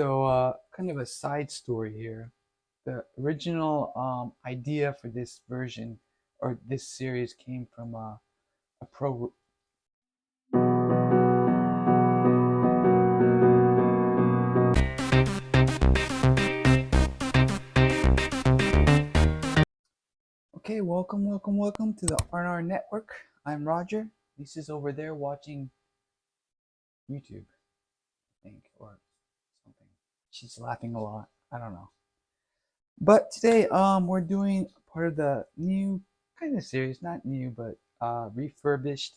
Kind of a side story here. The original idea for this version or this series came from a pro. Okay, welcome to the R&R Network. I'm Roger. Lisa's over there watching YouTube, I think, or something. She's laughing a lot. I don't know. But today, we're doing part of the new kind of series, not new, but refurbished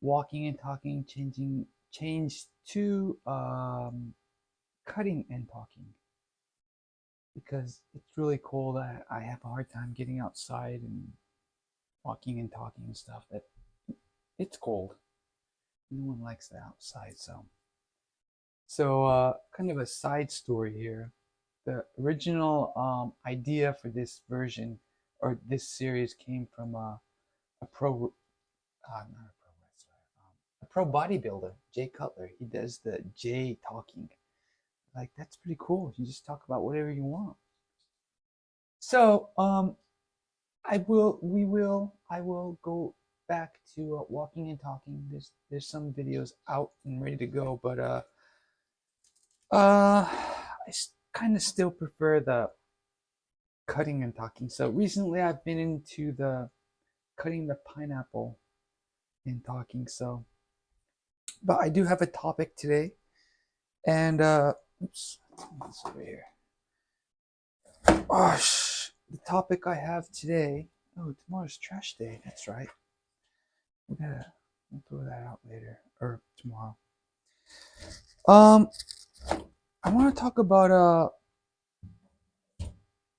walking and talking, changed to cutting and talking because it's really cold. I have a hard time getting outside and walking and talking and stuff. That it's cold. No one likes the outside, so kind of a side story here. The original idea for this version or this series came from a pro, not a pro wrestler, a pro bodybuilder, Jay Cutler. He does the Jay talking. Like that's pretty cool. You just talk about whatever you want. So I will go back to walking and talking. There's some videos out and ready to go, but I kind of still prefer the cutting and talking. So recently I've been into the cutting the pineapple and talking. So, but I do have a topic today, and oops, this over here. Oh, the topic I have today. Oh, tomorrow's trash day. That's right. We'll throw that out later or tomorrow. Um, I want to talk about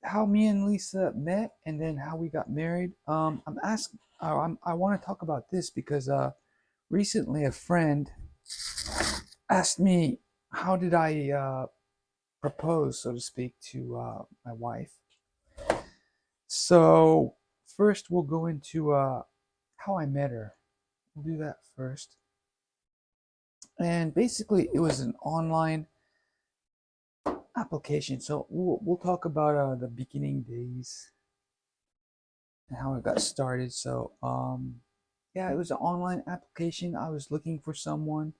how me and Lisa met and then how we got married. I want to talk about this because recently a friend asked me how did I propose, so to speak, to my wife. So first we'll go into how I met her. We'll do that first. And basically it was an online application. So we'll talk about the beginning days and how it got started. So yeah, it was an online application. I was looking for someone.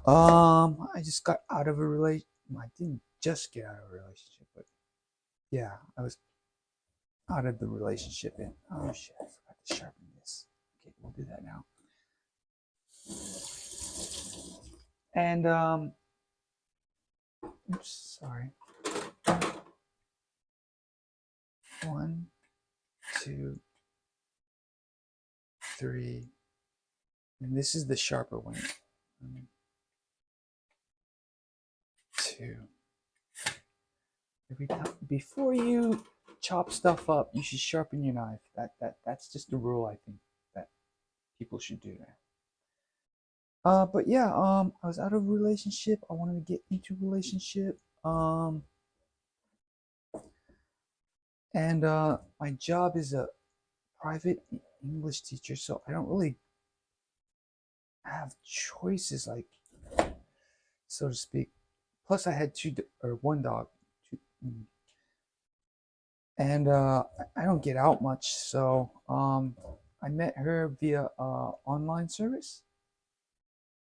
I just got out of a relation. I didn't just get out of a relationship, but yeah, I was out of the relationship. And oh shit, I forgot to sharpen this. Okay, we'll do that now. And oops, sorry. 1, 2, 3, and this is the sharper one. 1, 2. Every time before you chop stuff up, you should sharpen your knife. That's just a rule I think that people should do that. But yeah, I was out of a relationship. I wanted to get into a relationship. And my job is a private English teacher, so I don't really have choices, like, so to speak. Plus, I had one dog, and I don't get out much. So I met her via online service.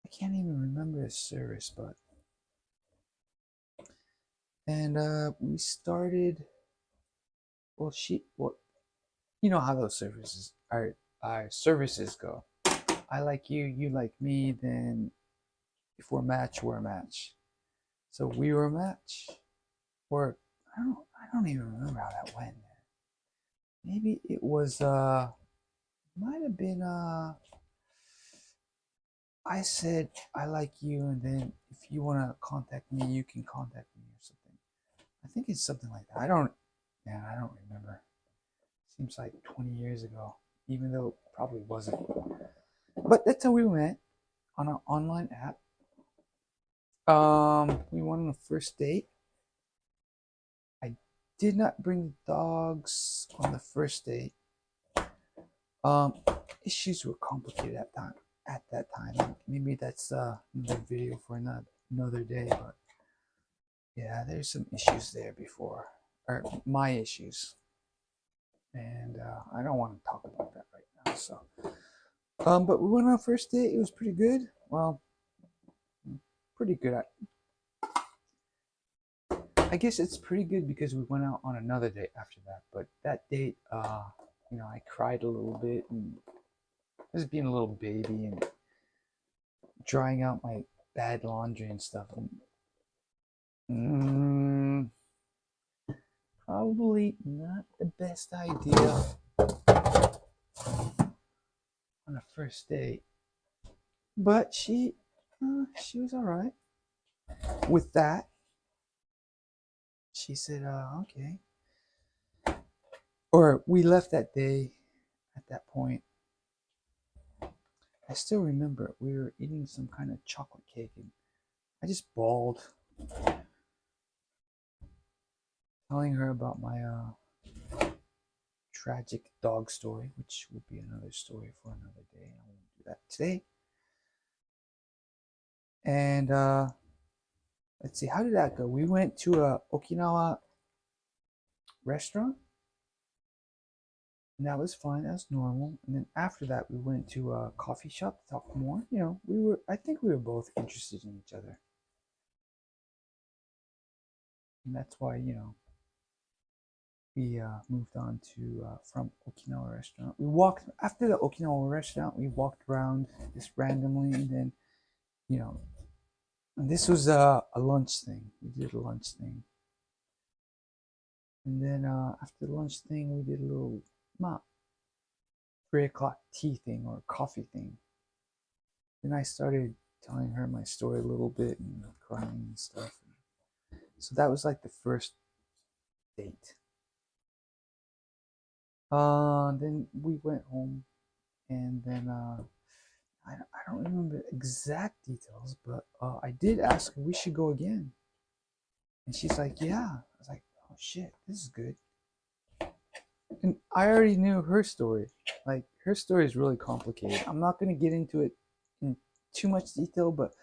I can't even remember the service, but and we started. Well, you know how those services go. I like you, you like me. Then if we're a match, we're a match. So we were a match, or I don't even remember how that went. Maybe it was might have been I said I like you, and then if you want to contact me, you can contact me or something. I think it's something like that. I don't remember. Seems like 20 years ago, even though it probably wasn't. But that's how we met, on an online app. We went on a first date. I did not bring dogs on the first date. Um, Issues were complicated at that time. Maybe that's another video for another day. But yeah, there's some issues there before, or my issues, and I don't want to talk about that right now. So, but we went on our first date. It was pretty good. Well, pretty good. I guess it's pretty good because we went out on another date after that. But that date, I cried a little bit and I was being a little baby and drying out my bad laundry and stuff. Mm, Probably not the best idea on a first date, but she was all right with that. She said, "Okay," or we left that day. At that point, I still remember we were eating some kind of chocolate cake, and I just bawled, telling her about my tragic dog story, which will be another story for another day. I won't do that today. And let's see, how did that go? We went to a Okinawa restaurant, and that was fine. That was normal. And then after that, we went to a coffee shop to talk more. I think we were both interested in each other, and that's why we moved on to from Okinawa restaurant. We walked after the Okinawa restaurant. We walked around just randomly, and then you know, and this was a lunch thing. We did a lunch thing, and then after the lunch thing, we did a little not 3 o'clock tea thing or coffee thing. Then I started telling her my story a little bit and crying and stuff. So that was like the first date. Then we went home, and then I don't remember exact details, but I did ask her we should go again, and she's like, "Yeah." I was like, "Oh shit, this is good." And I already knew her story. Like her story is really complicated. I'm not gonna get into it in too much detail, but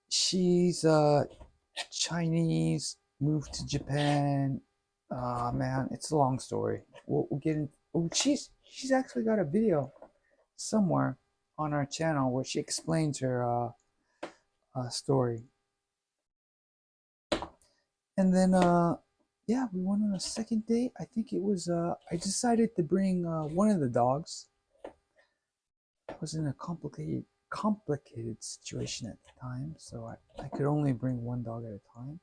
she's Chinese, moved to Japan. Man, it's a long story. We'll get in. Oh, she's actually got a video somewhere on our channel where she explains her story. And then yeah, we went on a second date. I think it was I decided to bring one of the dogs. I was in a complicated situation at the time, so I could only bring one dog at a time.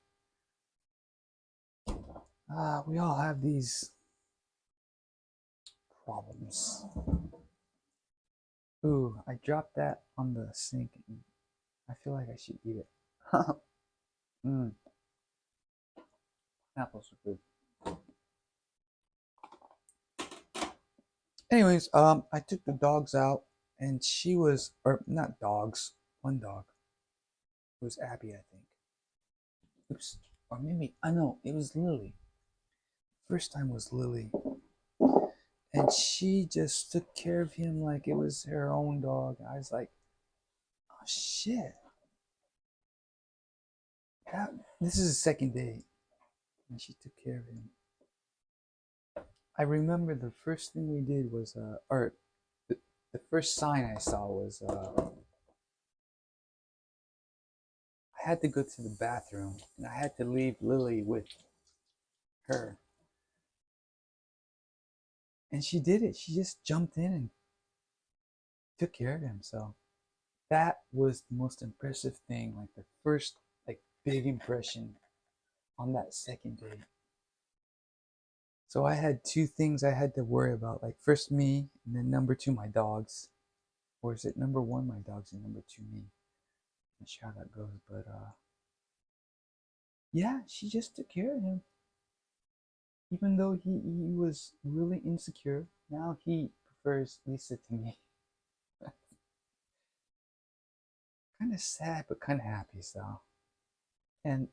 We all have these problems. Ooh, I dropped that on the sink and I feel like I should eat it. mm, Apples are good. Anyways, I took the dogs out and she was, or not dogs, one dog. It was Abby, I think. Oops. Or maybe, I know, it was Lily. First time was Lily. And she just took care of him like it was her own dog. I was like, oh shit. That, this is the second day. And she took care of him. I remember the first thing we did was, or the first sign I saw was, I had to go to the bathroom and I had to leave Lily with her. And she did it. She just jumped in and took care of him. So that was the most impressive thing, like the first like big impression on that second date. So I had two things I had to worry about, like first me, and then number two my dogs, or is it number one my dogs and number two me? I'm not sure how that goes, but yeah, she just took care of him. Even though he was really insecure, now he prefers Lisa to me. Kind of sad, but kind of happy. So, and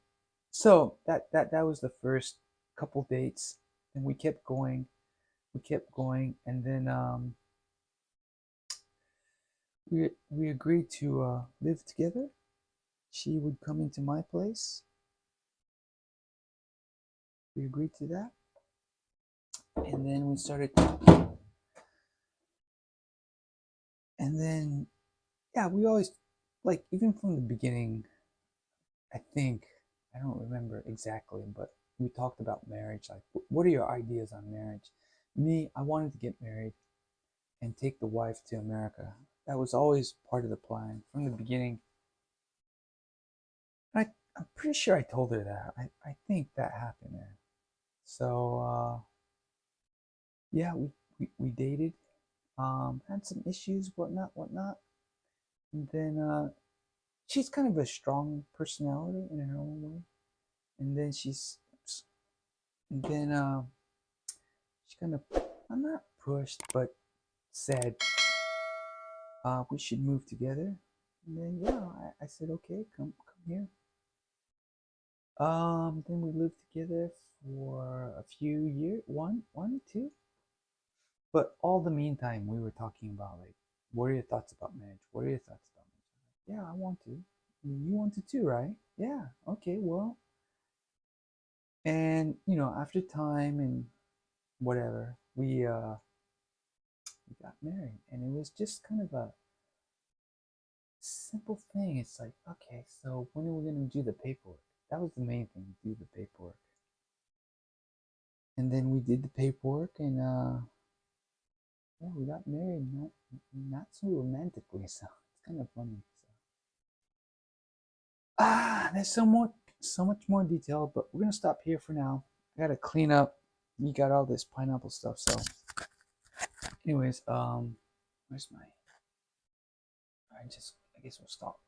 so that was the first couple dates, and we kept going, and then we agreed to live together. She would come into my place, we agreed to that, and then we started, and then yeah, we always like even from the beginning. I think I don't remember exactly, but we talked about marriage. Like, what are your ideas on marriage? Me, I wanted to get married and take the wife to America. That was always part of the plan from the beginning. I'm pretty sure I told her that. I think that happened there. So yeah, we dated, had some issues, whatnot. And then she's kind of a strong personality in her own way. And then and then she kind of, I'm not pushed, but said we should move together. And then yeah, I said okay, come here. Then we lived together for a few years, one, two. But all the meantime, we were talking about like, what are your thoughts about marriage? What are your thoughts about marriage? Yeah, I want to. You want to too, right? Yeah. Okay. Well, and after time and whatever, we got married, and it was just kind of a simple thing. It's like, okay, so when are we gonna do the paperwork? That was the main thing, do the paperwork. And then we did the paperwork, and yeah, we got married. Not so romantically, so it's kind of funny. So there's so much more detail, but we're gonna stop here for now. I gotta clean up. You got all this pineapple stuff, so anyways, where's my? I guess we'll stop.